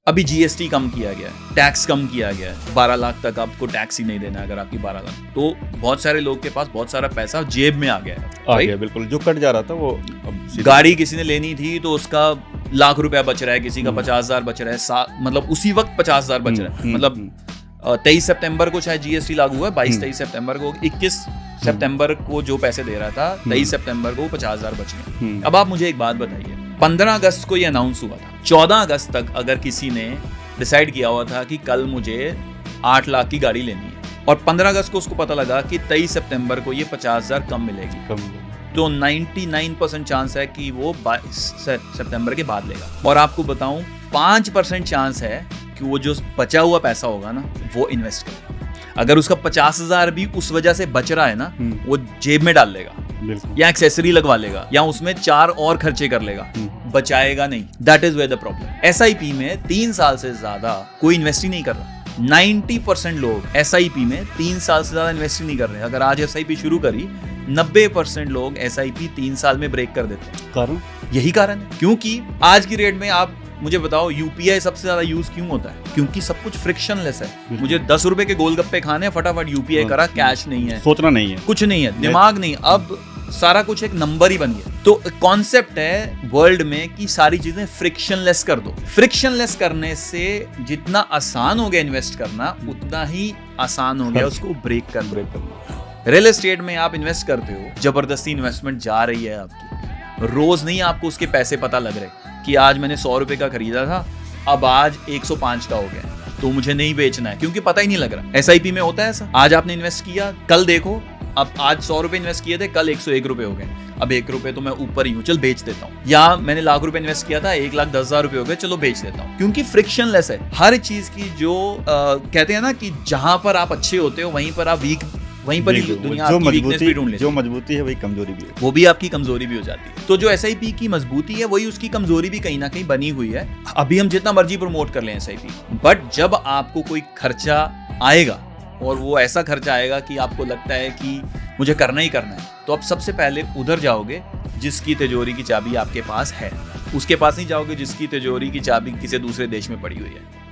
अभी जीएसटी कम किया गया है, टैक्स कम किया गया है, 12 लाख तक आपको टैक्स ही नहीं देना अगर आपकी 12 लाख। तो बहुत सारे लोग के पास बहुत सारा पैसा जेब में आ गया है, आ गया, बिल्कुल जो कट जा रहा था वो गाड़ी किसी ने लेनी थी तो उसका लाख रुपया बच रहा है, किसी का 50,000 बच रहा है, मतलब उसी वक्त 50,000 बच रहा है। मतलब 23 सितंबर को शायद जीएसटी लागू हुआ, 22-23 सितंबर को, 21 सितंबर को जो पैसे दे रहा था 23 सितंबर को 50,000 बच गए। अब आप मुझे एक बात बताइए, 15 अगस्त को ये अनाउंस हुआ था, 14 अगस्त तक अगर किसी ने डिसाइड किया हुआ था कि कल मुझे 8 लाख की गाड़ी लेनी है और 15 अगस्त को उसको पता लगा कि 23 सितंबर को ये 50,000 कम मिलेगी, तो 99% चांस है कि वो 22 सितंबर के बाद लेगा। और आपको बताऊं 5% चांस है कि वो जो बचा हुआ पैसा होगा ना वो इन्वेस्ट करेगा। अगर उसका 50,000 भी उस वजह से बच रहा है ना, वो जेब में डाल लेगा या एक्सेसरी लगवा लेगा या उसमें 4 और खर्चे कर लेगा, बचाएगा नहीं। That is where the problem. SIP में 3 साल से ज्यादा कोई इन्वेस्ट ही नहीं कर रहा। 90% लोग एसआईपी में 3 साल से ज्यादा इन्वेस्ट ही नहीं कर रहे। अगर आज एसआईपी शुरू करी, 90% लोग एसआईपी 3 साल में ब्रेक कर देते हैं। कारण यही कारण है, क्योंकि आज की रेट में आप मुझे बताओ यूपीआई सबसे ज्यादा यूज क्यों होता है? क्योंकि सब कुछ फ्रिक्शनलेस है। मुझे 10 रुपए के गोलगप्पे खाने हैं, फटाफट यूपीआई करा, कैश नहीं है, सोचना नहीं है, कुछ नहीं है, दिमाग नहीं, अब सारा कुछ एक नंबर ही बन गया। तो कॉन्सेप्ट है वर्ल्ड में कि सारी चीजें फ्रिक्शनलेस कर दो। फ्रिक्शनलेस करने से जितना आसान हो गया इन्वेस्ट करना, उतना ही आसान हो गया उसको ब्रेक करना। रियल एस्टेट में आप इन्वेस्ट करते हो, जबरदस्ती इन्वेस्टमेंट जा रही है आपकी, रोज नहीं आपको उसके पैसे पता लग रहे कि आज मैंने 100 रुपए का खरीदा था, अब आज 105 का हो गया, तो मुझे नहीं बेचना है, क्योंकि पता ही नहीं लग रहा। एसआईपी में होता है ऐसा, आज आपने इन्वेस्ट किया, कल देखो, अब आज 100 रुपए इन्वेस्ट किए थे, कल 101 रुपए हो गए, अब 1 रुपए तो मैं ऊपर ही हूँ, चल बेच देता हूँ। या मैंने लाख रुपए इन्वेस्ट किया था, 1,10,000 रुपए हो गए, चलो बेच देता हूँ। क्योंकि फ्रिक्शनलेस है हर चीज की। जो कहते हैं ना कि जहां पर आप अच्छे होते हो वहीं पर आप वीक, वहीं पर ही दुनिया आपकी वीकनेस भी ढूंढ लेती है। जो मजबूती है वही कमजोरी भी है, वो भी आपकी कमजोरी भी हो जाती है। तो जो एसआईपी की मजबूती है वही उसकी कमजोरी भी कहीं ना कहीं बनी हुई है। अभी हम जितना मर्जी प्रमोट कर लें एसआईपी, बट जब आपको कोई खर्चा आएगा और वो ऐसा खर्चा आएगा कि आपको लगता है कि मुझे करना ही करना है, तो आप सबसे पहले उधर जाओगे जिसकी तिजोरी की चाबी आपके पास है, उसके पास नहीं जाओगे जिसकी तिजोरी की चाबी किसी दूसरे देश में पड़ी हुई है।